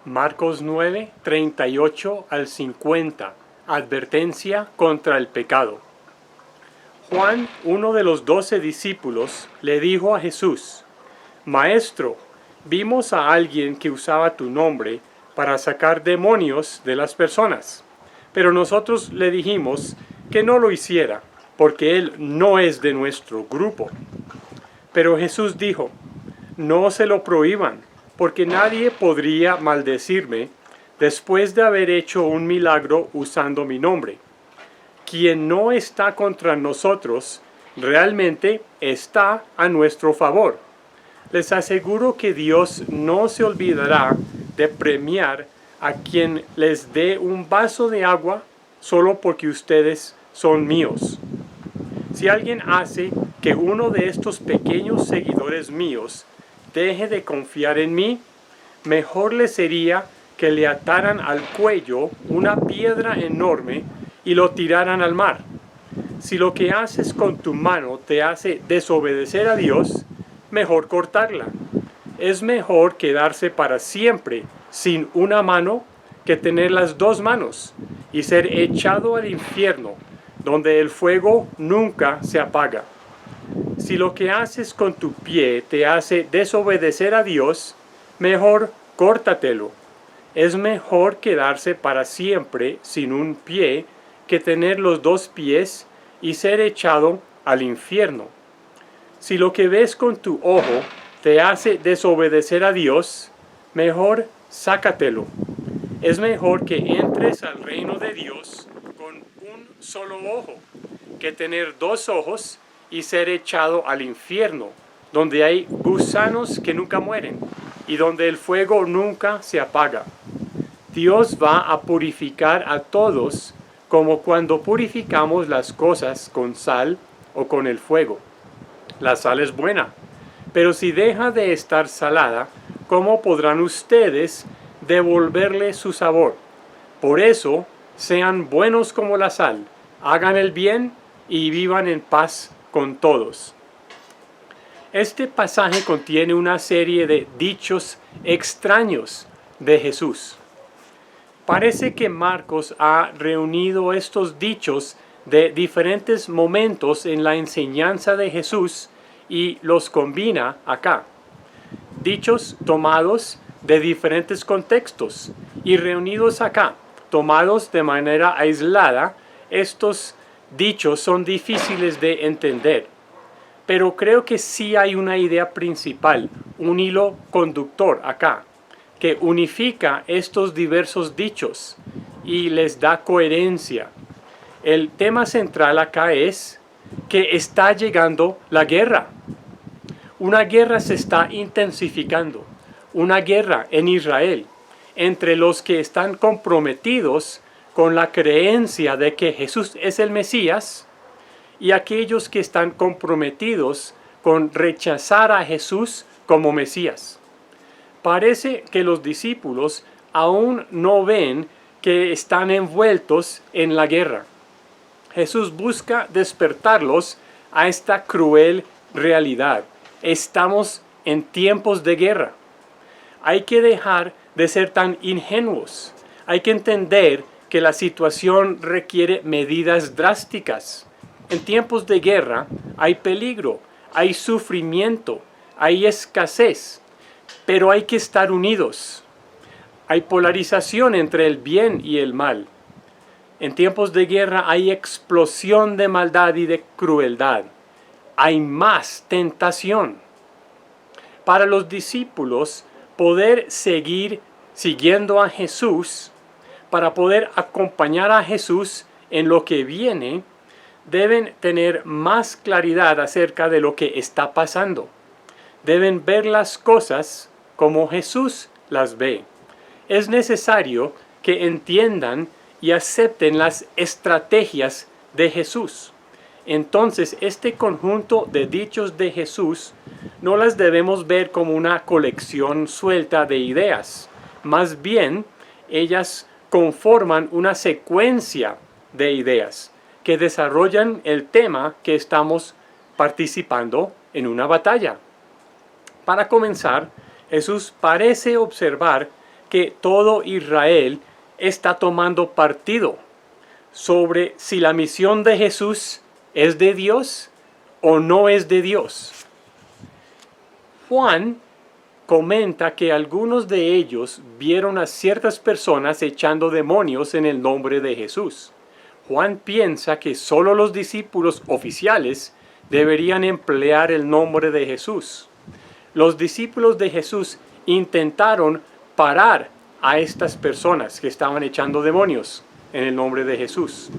Marcos 9, 38 al 50. Advertencia contra el pecado. Juan, uno de los 12 discípulos, le dijo a Jesús: Maestro, vimos a alguien que usaba tu nombre para sacar demonios de las personas. Pero nosotros le dijimos que no lo hiciera, porque él no es de nuestro grupo. Pero Jesús dijo: No se lo prohíban, porque nadie podría maldecirme después de haber hecho un milagro usando mi nombre. Quien no está contra nosotros, realmente está a nuestro favor. Les aseguro que Dios no se olvidará de premiar a quien les dé un vaso de agua solo porque ustedes son míos. Si alguien hace que uno de estos pequeños seguidores míos deje de confiar en mí, mejor le sería que le ataran al cuello una piedra enorme y lo tiraran al mar. Si lo que haces con tu mano te hace desobedecer a Dios, mejor cortarla. Es mejor quedarse para siempre sin una mano que tener las dos manos y ser echado al infierno, donde el fuego nunca se apaga. Si lo que haces con tu pie te hace desobedecer a Dios, mejor córtatelo. Es mejor quedarse para siempre sin un pie que tener los dos pies y ser echado al infierno. Si lo que ves con tu ojo te hace desobedecer a Dios, mejor sácatelo. Es mejor que entres al reino de Dios con un solo ojo, que tener dos ojos y ser echado al infierno, donde hay gusanos que nunca mueren y donde el fuego nunca se apaga. Dios va a purificar a todos como cuando purificamos las cosas con sal o con el fuego. La sal es buena, pero si deja de estar salada, ¿cómo podrán ustedes devolverle su sabor? Por eso, sean buenos como la sal, hagan el bien y vivan en paz con todos. Este pasaje contiene una serie de dichos extraños de Jesús. Parece que Marcos ha reunido estos dichos de diferentes momentos en la enseñanza de Jesús y los combina acá. Dichos tomados de diferentes contextos y reunidos acá, tomados de manera aislada. Estos dichos son difíciles de entender, pero creo que sí hay una idea principal, un hilo conductor acá, que unifica estos diversos dichos y les da coherencia. El tema central acá es que está llegando la guerra. Una guerra se está intensificando, una guerra en Israel, entre los que están comprometidos con la creencia de que Jesús es el Mesías y aquellos que están comprometidos con rechazar a Jesús como Mesías. Parece que los discípulos aún no ven que están envueltos en la guerra. Jesús busca despertarlos a esta cruel realidad. Estamos en tiempos de guerra. Hay que dejar de ser tan ingenuos. Hay que entender que la situación requiere medidas drásticas. En tiempos de guerra hay peligro, hay sufrimiento, hay escasez, pero hay que estar unidos. Hay polarización entre el bien y el mal. En tiempos de guerra hay explosión de maldad y de crueldad. Hay más tentación. Para los discípulos, poder seguir siguiendo a Jesús, para poder acompañar a Jesús en lo que viene, deben tener más claridad acerca de lo que está pasando. Deben ver las cosas como Jesús las ve. Es necesario que entiendan y acepten las estrategias de Jesús. Entonces, este conjunto de dichos de Jesús no las debemos ver como una colección suelta de ideas. Más bien, ellas conforman una secuencia de ideas que desarrollan el tema que estamos participando en una batalla. Para comenzar, Jesús parece observar que todo Israel está tomando partido sobre si la misión de Jesús es de Dios o no es de Dios. Juan comenta que algunos de ellos vieron a ciertas personas echando demonios en el nombre de Jesús. Juan piensa que solo los discípulos oficiales deberían emplear el nombre de Jesús. Los discípulos de Jesús intentaron parar a estas personas que estaban echando demonios en el nombre de Jesús.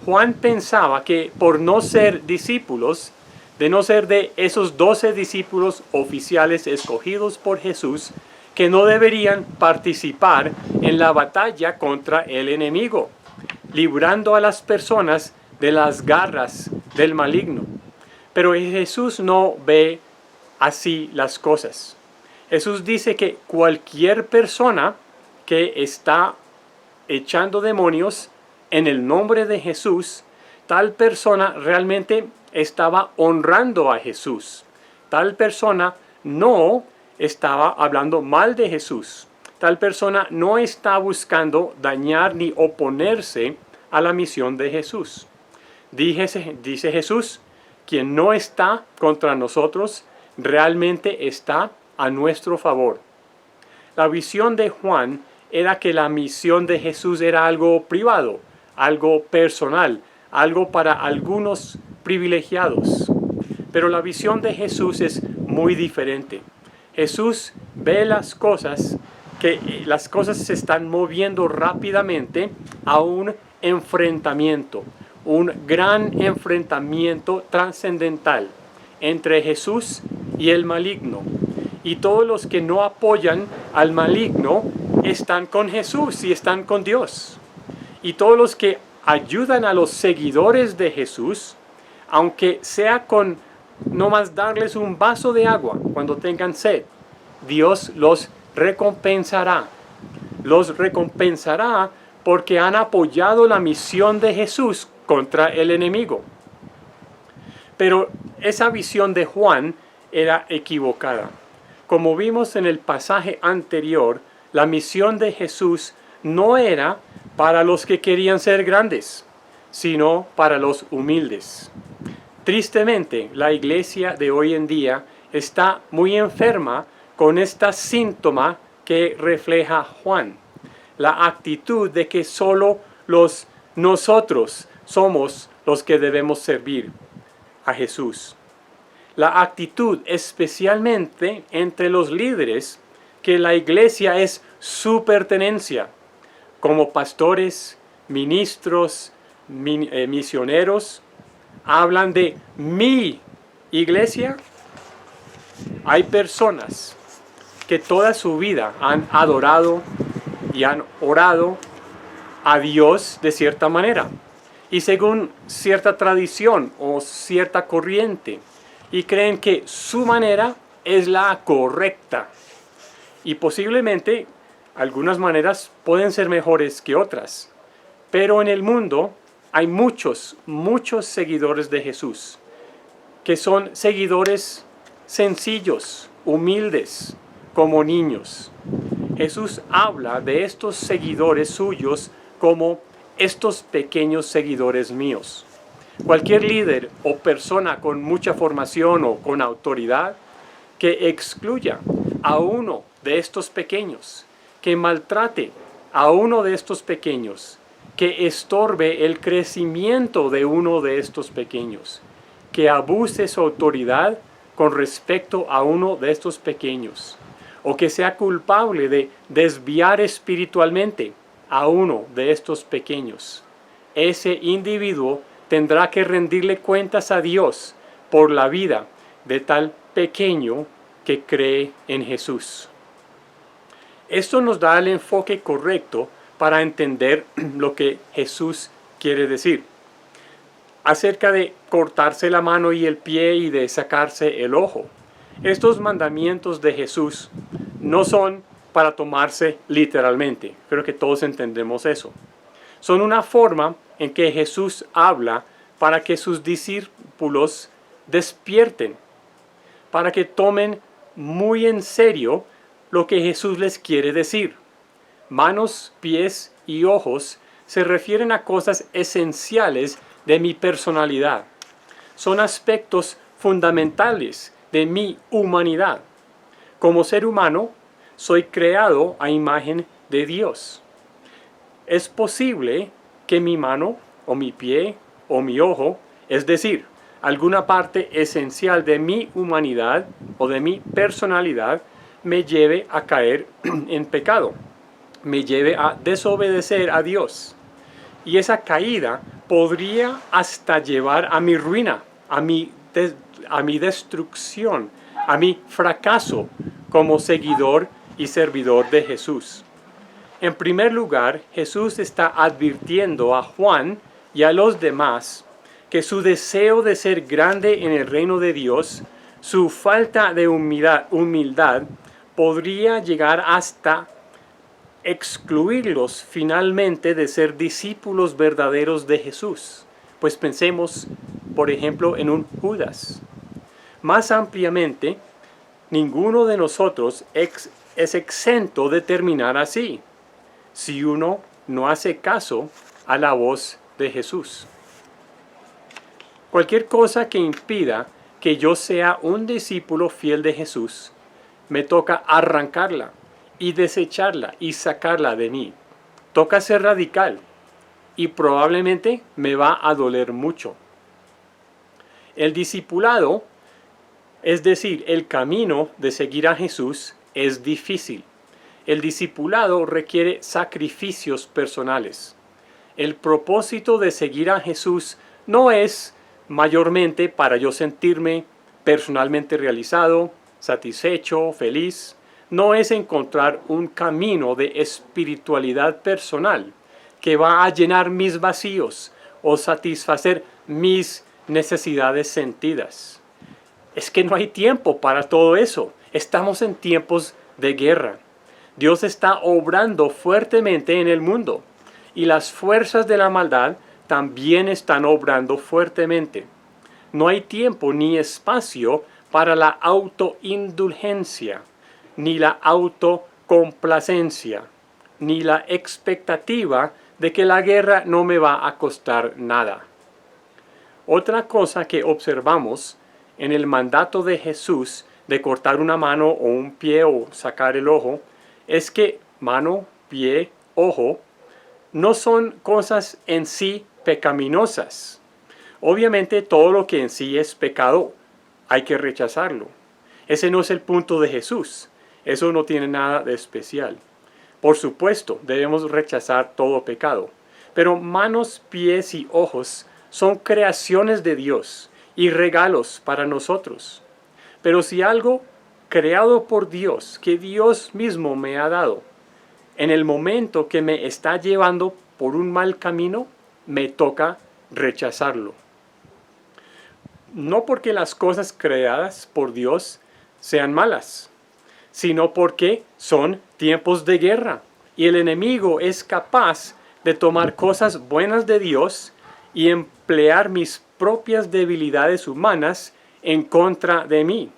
Juan pensaba que por no ser discípulos, de no ser de esos 12 discípulos oficiales escogidos por Jesús, que no deberían participar en la batalla contra el enemigo, librando a las personas de las garras del maligno. Pero Jesús no ve así las cosas. Jesús dice que cualquier persona que está echando demonios en el nombre de Jesús, tal persona realmente estaba honrando a Jesús. Tal persona no estaba hablando mal de Jesús. Tal persona no está buscando dañar ni oponerse a la misión de Jesús. Dice Jesús, quien no está contra nosotros, realmente está a nuestro favor. La visión de Juan era que la misión de Jesús era algo privado, algo personal, algo para algunos privilegiados. Pero la visión de Jesús es muy diferente. Jesús ve las cosas, que las cosas se están moviendo rápidamente a un enfrentamiento, un gran enfrentamiento trascendental entre Jesús y el maligno. Y todos los que no apoyan al maligno están con Jesús y están con Dios. Y todos los que ayudan a los seguidores de Jesús, aunque sea con nomás darles un vaso de agua cuando tengan sed, Dios los recompensará. Los recompensará porque han apoyado la misión de Jesús contra el enemigo. Pero esa visión de Juan era equivocada. Como vimos en el pasaje anterior, la misión de Jesús no era para los que querían ser grandes, sino para los humildes. Tristemente, la iglesia de hoy en día está muy enferma con este síntoma que refleja Juan. La actitud de que solo nosotros somos los que debemos servir a Jesús. La actitud especialmente entre los líderes que la iglesia es su pertenencia, como pastores, ministros, misioneros, hablan de mi iglesia. Hay personas que toda su vida han adorado y han orado a Dios de cierta manera y según cierta tradición o cierta corriente, y creen que su manera es la correcta. Y posiblemente algunas maneras pueden ser mejores que otras. Pero en el mundo hay muchos seguidores de Jesús, que son seguidores sencillos, humildes, como niños. Jesús habla de estos seguidores suyos como estos pequeños seguidores míos. Cualquier líder o persona con mucha formación o con autoridad que excluya a uno de estos pequeños, que maltrate a uno de estos pequeños, que estorbe el crecimiento de uno de estos pequeños, que abuse su autoridad con respecto a uno de estos pequeños, o que sea culpable de desviar espiritualmente a uno de estos pequeños. Ese individuo tendrá que rendirle cuentas a Dios por la vida de tal pequeño que cree en Jesús. Esto nos da el enfoque correcto para entender lo que Jesús quiere decir. Acerca de cortarse la mano y el pie y de sacarse el ojo. Estos mandamientos de Jesús no son para tomarse literalmente. Creo que todos entendemos eso. Son una forma en que Jesús habla para que sus discípulos despierten, para que tomen muy en serio lo que Jesús les quiere decir. manos, pies y ojos se refieren a cosas esenciales de mi personalidad. Son aspectos fundamentales de mi humanidad. Como ser humano, soy creado a imagen de Dios. Es posible que mi mano, o mi pie, o mi ojo, es decir, alguna parte esencial de mi humanidad o de mi personalidad, me lleve a caer en pecado, me lleve a desobedecer a Dios. Y esa caída podría hasta llevar a mi ruina, a mi destrucción, a mi fracaso como seguidor y servidor de Jesús. En primer lugar, Jesús está advirtiendo a Juan y a los demás que su deseo de ser grande en el reino de Dios, su falta de humildad podría llegar hasta excluirlos finalmente de ser discípulos verdaderos de Jesús. Pues pensemos, por ejemplo, en un Judas. Más ampliamente, ninguno de nosotros es exento de terminar así, si uno no hace caso a la voz de Jesús. Cualquier cosa que impida que yo sea un discípulo fiel de Jesús, me toca arrancarla y desecharla y sacarla de mí. Toca ser radical y probablemente me va a doler mucho. El discipulado, es decir, el camino de seguir a Jesús, es difícil. El discipulado requiere sacrificios personales. El propósito de seguir a Jesús no es mayormente para yo sentirme personalmente realizado, satisfecho, feliz. No es encontrar un camino de espiritualidad personal que va a llenar mis vacíos o satisfacer mis necesidades sentidas. Es que no hay tiempo para todo eso. Estamos en tiempos de guerra. Dios está obrando fuertemente en el mundo y las fuerzas de la maldad también están obrando fuertemente. No hay tiempo ni espacio para la autoindulgencia, ni la autocomplacencia, ni la expectativa de que la guerra no me va a costar nada. Otra cosa que observamos en el mandato de Jesús de cortar una mano o un pie o sacar el ojo, es que mano, pie, ojo, no son cosas en sí pecaminosas. Obviamente todo lo que en sí es pecado hay que rechazarlo. Ese no es el punto de Jesús. Eso no tiene nada de especial. Por supuesto, debemos rechazar todo pecado. Pero manos, pies y ojos son creaciones de Dios y regalos para nosotros. Pero si algo creado por Dios, que Dios mismo me ha dado, en el momento que me está llevando por un mal camino, me toca rechazarlo. No porque las cosas creadas por Dios sean malas, sino porque son tiempos de guerra y el enemigo es capaz de tomar cosas buenas de Dios y emplear mis propias debilidades humanas en contra de mí,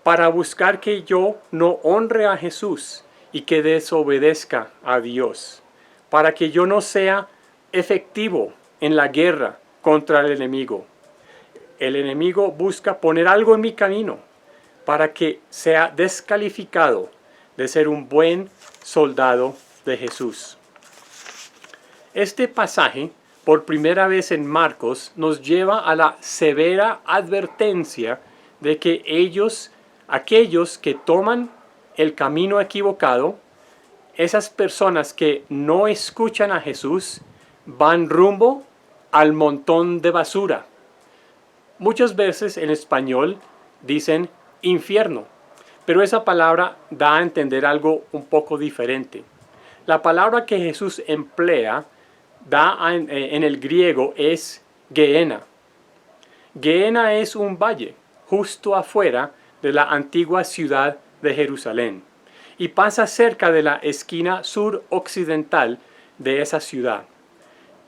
para buscar que yo no honre a Jesús y que desobedezca a Dios, para que yo no sea efectivo en la guerra contra el enemigo. El enemigo busca poner algo en mi camino para que sea descalificado de ser un buen soldado de Jesús. Este pasaje, por primera vez en Marcos, nos lleva a la severa advertencia de que aquellos que toman el camino equivocado, esas personas que no escuchan a Jesús, van rumbo al montón de basura. Muchas veces en español dicen infierno, pero esa palabra da a entender algo un poco diferente. La palabra que Jesús emplea en el griego es Gehenna. Gehenna es un valle justo afuera de la antigua ciudad de Jerusalén y pasa cerca de la esquina suroccidental de esa ciudad.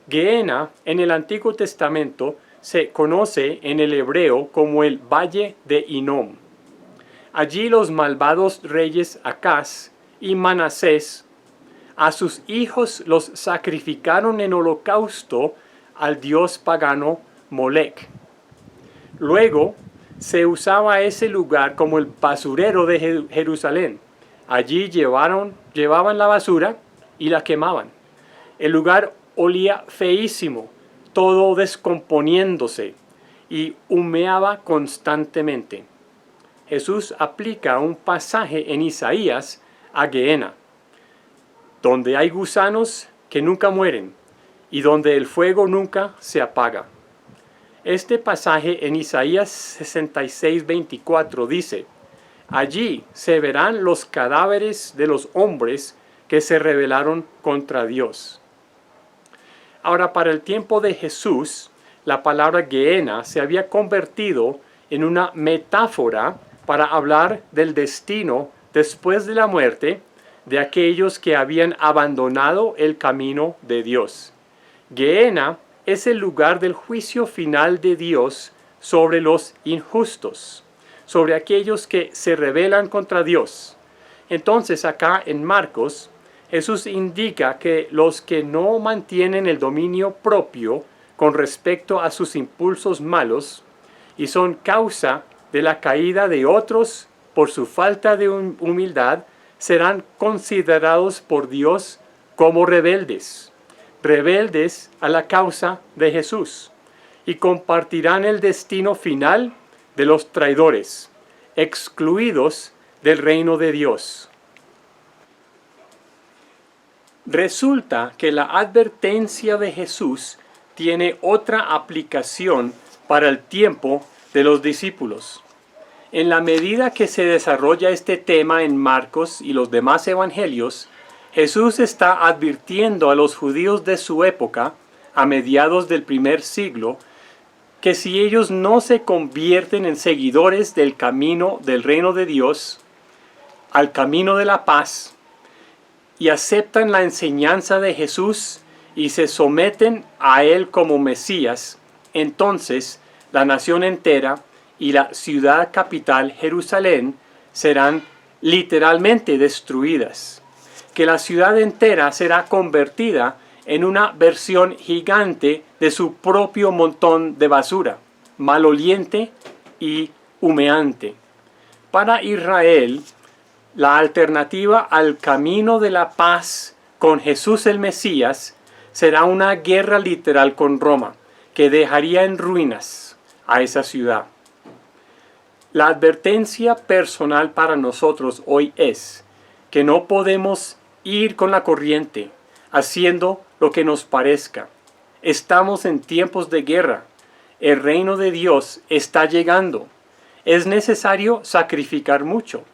Gehenna en el Antiguo Testamento se conoce en el hebreo como el Valle de Hinnom. Allí los malvados reyes Acaz y Manasés a sus hijos los sacrificaron en holocausto al dios pagano Molec. Luego se usaba ese lugar como el basurero de Jerusalén. Allí llevaban la basura y la quemaban. El lugar olía feísimo, todo descomponiéndose y humeaba constantemente. Jesús aplica un pasaje en Isaías a Gehenna, donde hay gusanos que nunca mueren y donde el fuego nunca se apaga. Este pasaje en Isaías 66:24 dice: allí se verán los cadáveres de los hombres que se rebelaron contra Dios. Ahora, para el tiempo de Jesús, la palabra Gehenna se había convertido en una metáfora para hablar del destino después de la muerte de aquellos que habían abandonado el camino de Dios. Gehenna es el lugar del juicio final de Dios sobre los injustos, sobre aquellos que se rebelan contra Dios. Entonces, acá en Marcos, Jesús indica que los que no mantienen el dominio propio con respecto a sus impulsos malos y son causa de la caída de otros por su falta de humildad, serán considerados por Dios como rebeldes a la causa de Jesús, y compartirán el destino final de los traidores, excluidos del reino de Dios. Resulta que la advertencia de Jesús tiene otra aplicación para el tiempo de los discípulos. En la medida que se desarrolla este tema en Marcos y los demás evangelios, Jesús está advirtiendo a los judíos de su época, a mediados del primer siglo, que si ellos no se convierten en seguidores del camino del reino de Dios, al camino de la paz, y aceptan la enseñanza de Jesús y se someten a Él como Mesías, entonces la nación entera y la ciudad capital Jerusalén serán literalmente destruidas. Que la ciudad entera será convertida en una versión gigante de su propio montón de basura, maloliente y humeante. Para Israel, la alternativa al camino de la paz con Jesús el Mesías será una guerra literal con Roma, que dejaría en ruinas a esa ciudad. La advertencia personal para nosotros hoy es que no podemos ir con la corriente, haciendo lo que nos parezca. Estamos en tiempos de guerra. El reino de Dios está llegando. Es necesario sacrificar mucho.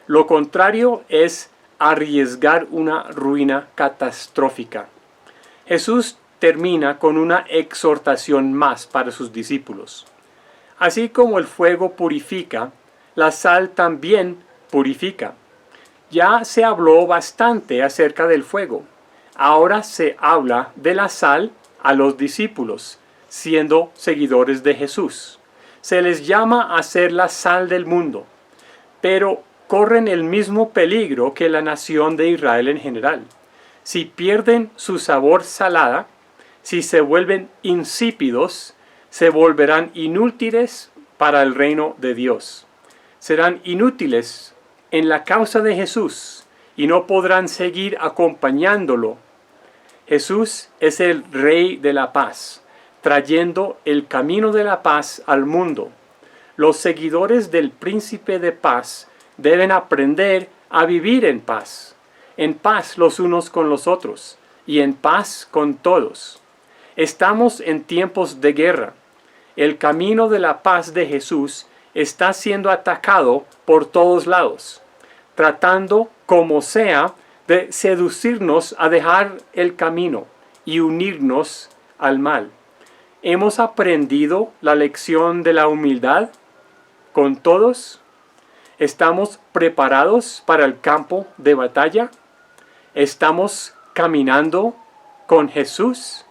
Lo contrario es arriesgar una ruina catastrófica. Jesús termina con una exhortación más para sus discípulos. Así como el fuego purifica, la sal también purifica. Ya se habló bastante acerca del fuego. Ahora se habla de la sal a los discípulos, siendo seguidores de Jesús. Se les llama a ser la sal del mundo, pero corren el mismo peligro que la nación de Israel en general. Si pierden su sabor salada, si se vuelven insípidos, se volverán inútiles para el reino de Dios. Serán inútiles en la causa de Jesús y no podrán seguir acompañándolo. Jesús es el Rey de la paz, trayendo el camino de la paz al mundo. Los seguidores del Príncipe de paz deben aprender a vivir en paz los unos con los otros y en paz con todos. Estamos en tiempos de guerra. El camino de la paz de Jesús está siendo atacado por todos lados, tratando como sea de seducirnos a dejar el camino y unirnos al mal. ¿Hemos aprendido la lección de la humildad con todos? ¿Estamos preparados para el campo de batalla? ¿Estamos caminando con Jesús?